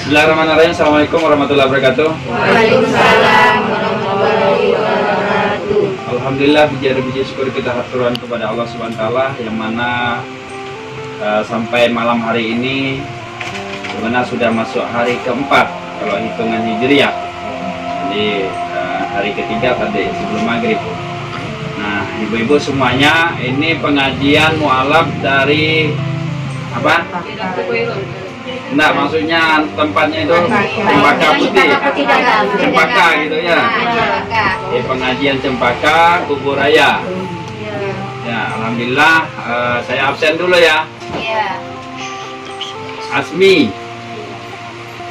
Bismillahirrahmanirrahim. Assalamualaikum warahmatullahi wabarakatuh. Waalaikumsalam warahmatullahi wabarakatuh. Alhamdulillah, puji syukur kita haturan kepada Allah Subhanahu wa taala yang mana sampai malam hari ini sebenarnya sudah masuk hari keempat kalau hitungan Hijriah. Jadi hari ketiga tadi sebelum maghrib. Nah, ibu-ibu semuanya, ini pengajian mualaf dari apa? Enggak, maksudnya tempatnya itu Cempaka Putih, Cempaka gitu ya. Di pengajian Cempaka Kubur Raya. Ya, alhamdulillah, saya absen dulu ya. Asmi,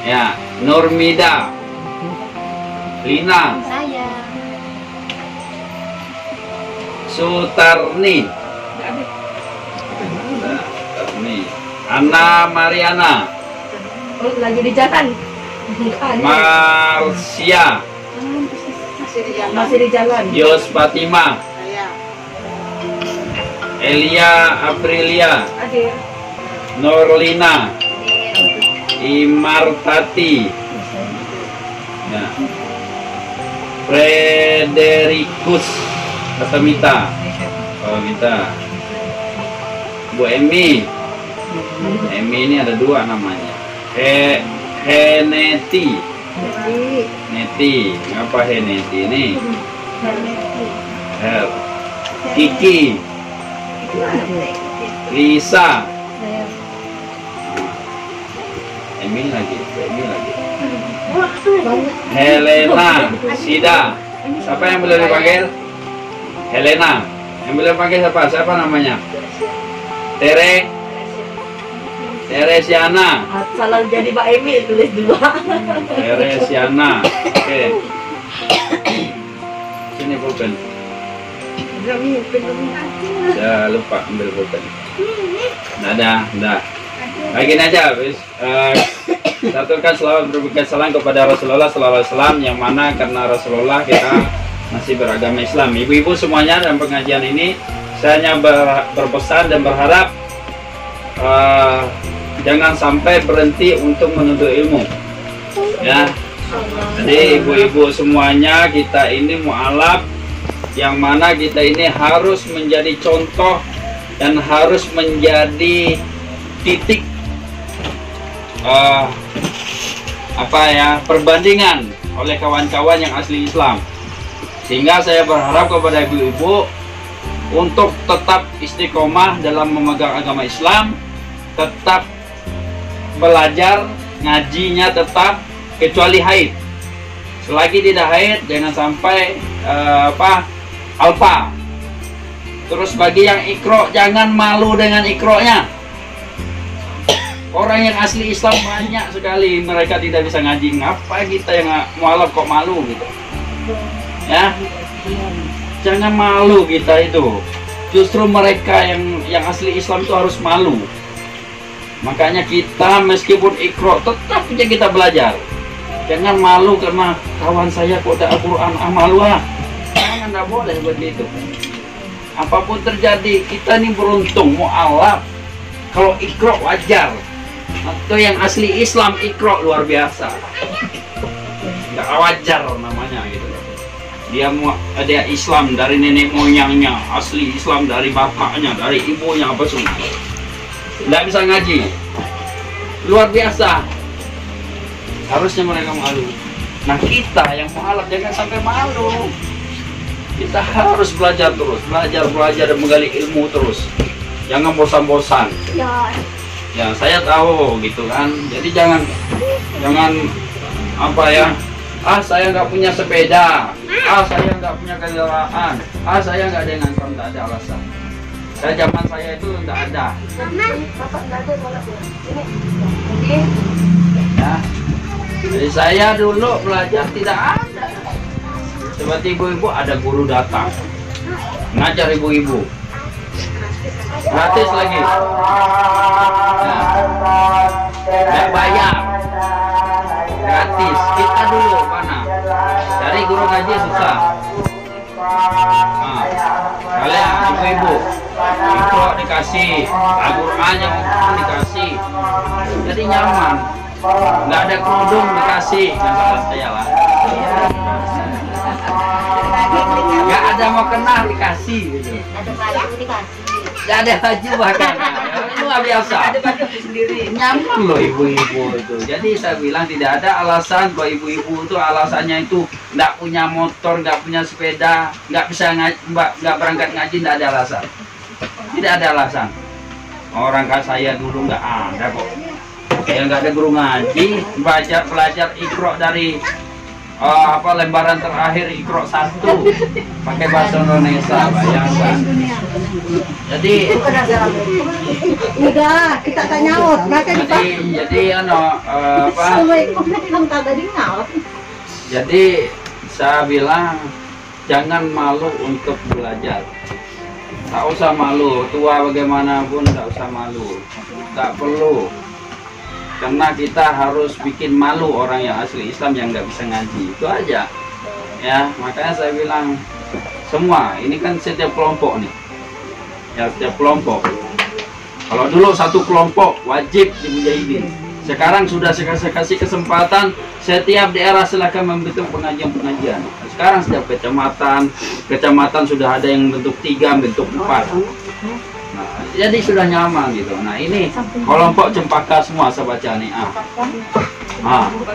ya, Nurmida, Lina, Sutarni, Ana Mariana, Lagi di jalan. Marsia, Masih di jalan. Yos Fatima, Elia Aprilia, Norlina, Imartati, ya, Frederikus Kasamita, Bu Emi. Emi ini ada dua namanya. Heneti. Neti. Apa Heneti ini? Kiki. Lisa. Emi lagi. Helena. Sida. Siapa yang boleh dipanggil? Helena. Yang boleh dipanggil siapa? Siapa namanya? Teresiana. Salah jadi Mbak Emi, tulis dua. Teresiana. Oke. Sini pulpen. Saya lupa ambil pulpen. Udah. Lagi aja, bis. Satukan selawat berbuka salam kepada Rasulullah Sallallahu Alaihi Wasallam, yang mana karena Rasulullah kita masih beragama Islam. Ibu-ibu semuanya, dalam pengajian ini saya hanya berpesan dan berharap jangan sampai berhenti untuk menuntut ilmu, ya. Jadi ibu-ibu semuanya, kita ini mualaf yang mana kita ini harus menjadi contoh dan harus menjadi titik perbandingan oleh kawan-kawan yang asli Islam. Sehingga saya berharap kepada ibu-ibu untuk tetap istiqomah dalam memegang agama Islam, tetap belajar, ngajinya tetap, kecuali haid. Selagi tidak haid, jangan sampai alfa. Terus bagi yang ikro, jangan malu dengan ikronya. Orang yang asli Islam banyak sekali, mereka tidak bisa ngaji. Ngapa kita yang mualaf kok malu gitu? Ya, jangan malu kita itu. Justru mereka yang asli Islam itu harus malu. Makanya kita meskipun ikro tetap saja kita belajar. Jangan malu karena kawan saya kok ada Al-Quran, malu lah. Jangan, tidak boleh seperti itu. Apapun terjadi, kita ini beruntung mualaf. Kalau ikro wajar. Atau yang asli Islam ikro luar biasa. Nggak wajar namanya gitu. Dia Islam dari nenek moyangnya, asli Islam dari bapaknya, dari ibunya, apa semua. Nggak bisa ngaji, luar biasa. Harusnya mereka malu. Nah, kita yang mualaf jangan sampai malu. Kita harus belajar terus, belajar dan menggali ilmu terus. Jangan bosan-bosan. Ya, saya tahu gitu kan. Jadi jangan saya nggak punya sepeda, saya nggak punya kendaraan, saya nggak ada yang nggak ada alasan. Zaman saya itu nggak ada. Ya. Jadi saya dulu belajar tidak ada. Seperti ibu-ibu ada guru datang, ngajar ibu-ibu. Gratis lagi. Nggak bayar. Gratis. Kita dulu mana? Cari guru ngaji susah. Kalian ibu-ibu Ikro dikasih, Al-Quran yang dikasih, jadi nyaman. nggak ada kerudung dikasih, jangan salah saya lah. Nggak ada mau kenal dikasih gitu. Ada baju dikasih. Nggak ada baju bahkan. Itu nggak biasa. Ada baju sendiri. Nyaman loh ibu-ibu itu. Jadi saya bilang tidak ada alasan kalau ibu-ibu itu alasannya itu nggak punya motor, nggak punya sepeda, nggak bisa nggak berangkat ngaji, nggak ada alasan. Tidak ada alasan. Orang kayak saya dulu nggak ada kok. Saya nggak ada guru ngaji, belajar Iqra dari lembaran terakhir Iqra 1 pakai bahasa Indonesia, bayangkan. Jadi Udah, kita tanya jadi jadi saya bilang jangan malu untuk belajar. Tak usah malu, tua bagaimanapun tak usah malu, tak perlu. Karena kita harus bikin malu orang yang asli Islam yang nggak bisa ngaji, itu aja. Ya, makanya saya bilang semua ini kan setiap kelompok nih, ya setiap kelompok. Kalau dulu satu kelompok wajib di Mujahidin, sekarang sudah saya kasih kesempatan setiap daerah silakan membentuk pengajian-pengajian. Sekarang setiap kecamatan sudah ada yang bentuk 3, bentuk 4. Nah, jadi sudah nyaman gitu. Nah ini kelompok Cempaka semua saya baca nih.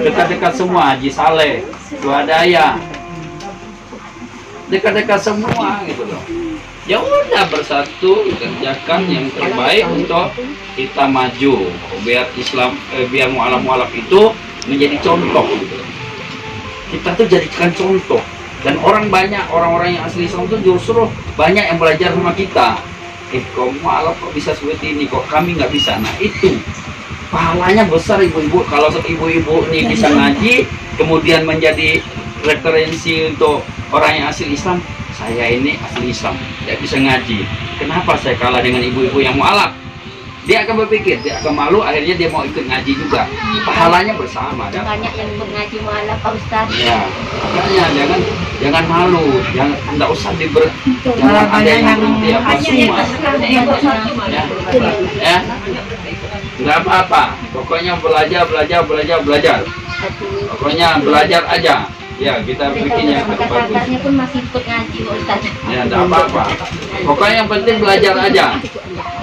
Dekat-dekat semua Haji Saleh, Swadaya, dekat-dekat semua gitu loh. Ya udah bersatu kerjakan yang terbaik untuk kita maju biar Islam biar mualaf-mualaf itu menjadi contoh gitu. Kita tuh jadikan contoh dan orang-orang yang asli Islam tuh justru banyak yang belajar sama kita. Kok mualaf kok bisa seperti ini, kok kami nggak bisa. Nah itu pahalanya besar ibu-ibu. Kalau ibu-ibu ini bisa ngaji kemudian menjadi referensi untuk orang yang asli Islam. Saya ini asli Islam, tidak bisa ngaji. Kenapa saya kalah dengan ibu-ibu yang mualaf? Dia akan berpikir, dia akan malu, akhirnya dia mau ikut ngaji juga. Pahalanya bersama. Banyak yang ikut ngaji mualaf Pak Ustadz. Ya, makanya jangan malu, nggak usah jangan ada yang nanti apa semua. Ya, nggak apa-apa. Pokoknya belajar. Pokoknya belajar aja. Ya, kita bikin yang terbagus. Kakaknya pun masih ikut ngaji Pak Ustadz. Ya, nggak apa-apa. Pokoknya yang penting belajar aja.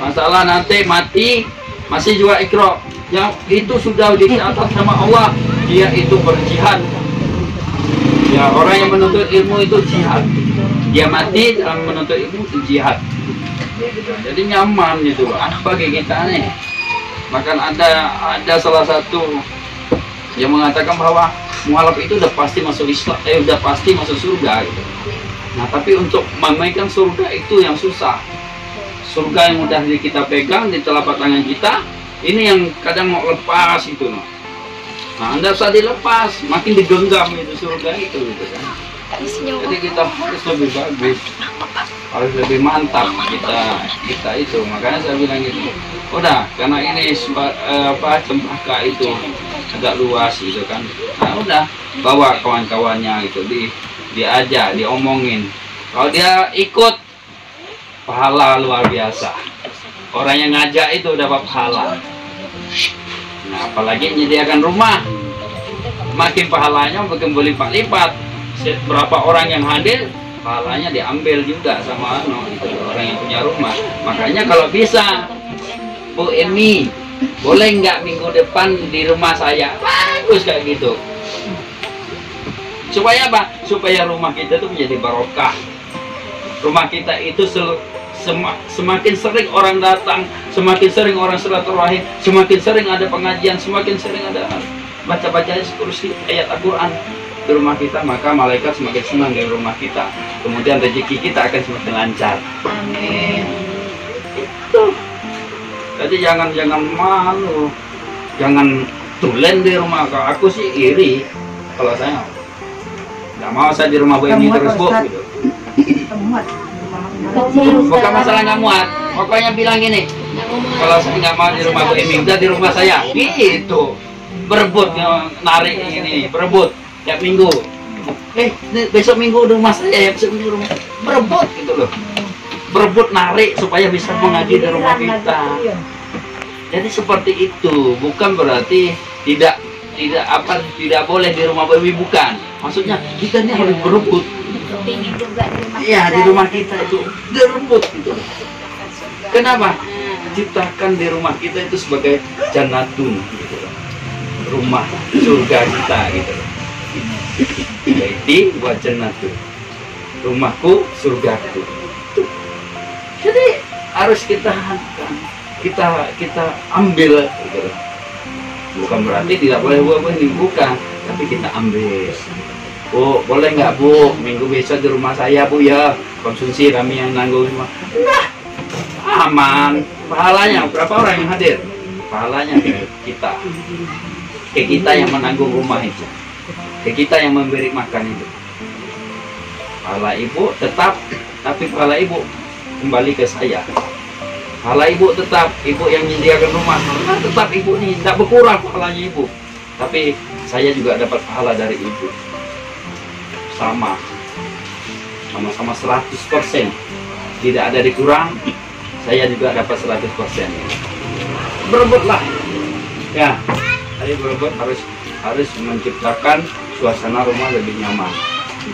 Masalah nanti mati masih juga Iqra. Yang itu sudah dicatat sama Allah. Dia itu berjihad. Ya, orang yang menuntut ilmu itu jihad. Dia mati dalam menuntut ilmu itu jihad. Jadi nyaman gitu. Anak bagi kita nih. Bahkan ada salah satu yang mengatakan bahwa mualaf itu udah pasti masuk Islam, udah pasti masuk surga gitu. Nah, tapi untuk memaikan surga itu yang susah. Surga yang udah kita pegang di telapak tangan kita, ini yang kadang mau lepas itu. Nah, Anda usah dilepas, makin digenggam itu surga itu gitu kan. Jadi kita harus lebih bagus, harus lebih mantap kita itu. Makanya saya bilang gitu. Udah, karena ini Cempaka itu agak luas gitu kan. Nah, udah bawa kawan-kawannya gitu, diajak, diomongin. Kalau dia ikut, pahala luar biasa. Orang yang ngajak itu dapat pahala. Nah, apalagi menyediakan rumah, makin pahalanya makin berlipat-lipat. Berapa orang yang hadir, pahalanya diambil juga sama orang yang punya rumah. Makanya kalau bisa, Bu Emi, boleh nggak minggu depan di rumah saya? Bagus kayak gitu. Supaya apa? Supaya rumah kita itu menjadi barokah. Rumah kita itu semakin sering orang datang, semakin sering orang silaturahim, semakin sering ada pengajian, semakin sering ada baca-baca kursi ayat Al-Quran di rumah kita, maka malaikat semakin senang di rumah kita. Kemudian rezeki kita akan semakin lancar. Amin. Itu. Jadi jangan malu, jangan tulen di rumah. Kalau aku sih iri, kalau saya nggak mau saya di rumah Bu Emi terus Bu. Gitu. Bukan masalah nggak muat, pokoknya bilang gini, kalau saya nggak mau di rumah Bu Emi, udah di rumah saya. Gitu, berebut narik ini, berebut tiap minggu. Besok minggu di rumah saya, besok minggu rumah, berebut gitu loh. Berebut narik supaya bisa mengaji di rumah kita. Jadi seperti itu, bukan berarti tidak boleh di rumah babi, bukan. Maksudnya kita ini harus berebut. Ini juga di rumah Iya, kita. di rumah kita itu berebut gitu. Kenapa? Ciptakan di rumah kita itu sebagai jannatun gitu. Rumah surga kita gitu. Jadi buat jannatun. Rumahku, surgaku. Jadi harus kita ambil gitu. Bukan berarti tidak boleh buat ini, bukan, tapi kita ambil. Bu, boleh nggak Bu, minggu besok di rumah saya Bu ya, konsumsi kami yang nanggung semua. Nah, aman. Pahalanya berapa orang yang hadir? Pahalanya ke kita yang menanggung rumah itu, ke kita yang memberi makan itu. Pahala ibu tetap, tapi pahala ibu kembali ke saya. Pahala ibu tetap, ibu yang menyediakan rumah, tetap ibu ini tidak berkurang pahalanya ibu. Tapi saya juga dapat pahala dari ibu. Sama 100%. Tidak ada dikurang, saya juga dapat 100%. Berebutlah. Ya, saya berebut harus menciptakan suasana rumah lebih nyaman.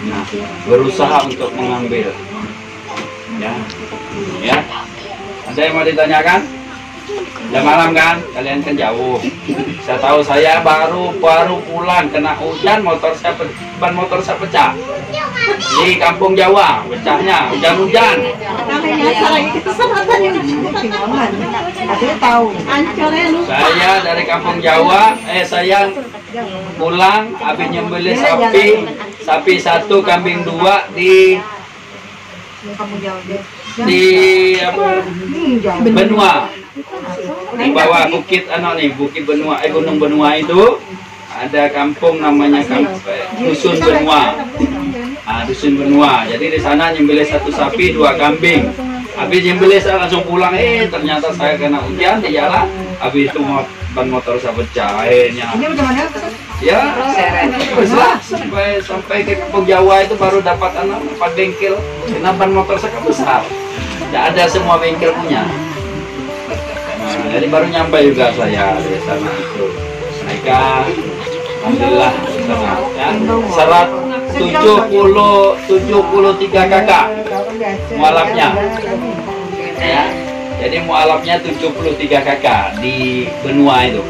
Nah, berusaha untuk mengambil. Ya. Ada yang mau ditanyakan? Jam malam kan? Kalian kan jauh. Saya tahu saya baru pulang kena hujan, ban motor saya pecah. Di kampung Jawa, pecahnya hujan-hujan. Saya dari kampung Jawa, saya pulang habis nyembelih sapi 1, kambing 2 di Benua, di bawah bukit Benua, Gunung Benua itu ada kampung namanya Dusun Benua. Dusun Benua. Jadi di sana nyembelih 1 sapi 2 kambing. Habis nyembelih saya langsung pulang. Ternyata saya kena hujan di jalan. Habis itu ban motor saya pecah. Akhirnya. Ya, sampai ke kampung Jawa itu baru dapat 4 bengkel. Karena ban motor saya kan besar. Tidak ada semua bengkel punya. Nah, jadi baru nyampe juga saya di sana itu. Mereka alhamdulillah ya, 73 kakak mualafnya. Ya. Jadi mualafnya 73 kakak di Benua itu.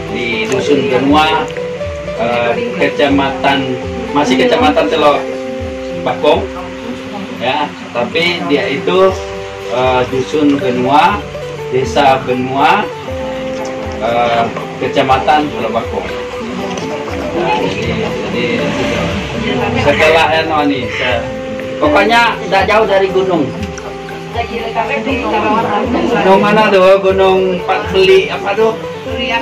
Di Dusun Benua, kecamatan Telok Bakong. Ya, tapi dia itu Dusun Benua, Desa Benua, Kecamatan Telok Bakong. Nah, jadi setelah ini, pokoknya tidak jauh dari gunung. Gunung mana tuh? Gunung beli apa tuh?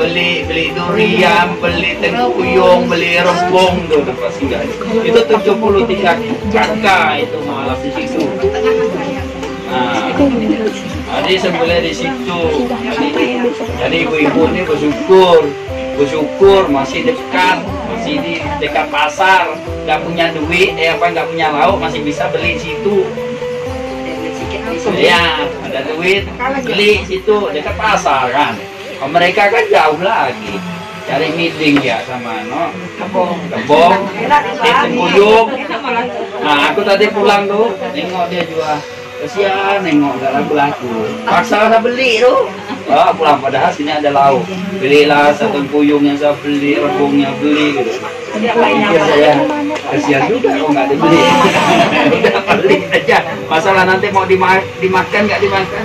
Beli durian, beli tengkuyung, beli rembong tuh tempat singgah. Itu 73 kakak itu malam di situ. Nah, jadi sembelih di situ. Jadi ibu-ibu ini bersyukur masih di dekat pasar, nggak punya duit, nggak punya lauk, masih bisa beli situ. Ya, ada duit, beli situ dekat pasar kan. Mereka kan jauh lagi, cari meeting ya sama kebong, tengkuyung. Nah, aku tadi pulang tuh, nengok dia juga. Kasihan nengok gak laku-laku. Paksa saya beli tuh. Pulang padahal sini ada lauk. Belilah satu kuyung yang saya beli, rebungnya beli gitu. Pikir saya kasihan juga kok nggak dibeli. Udah beli aja. Masalah nanti mau dimakan nggak dimakan.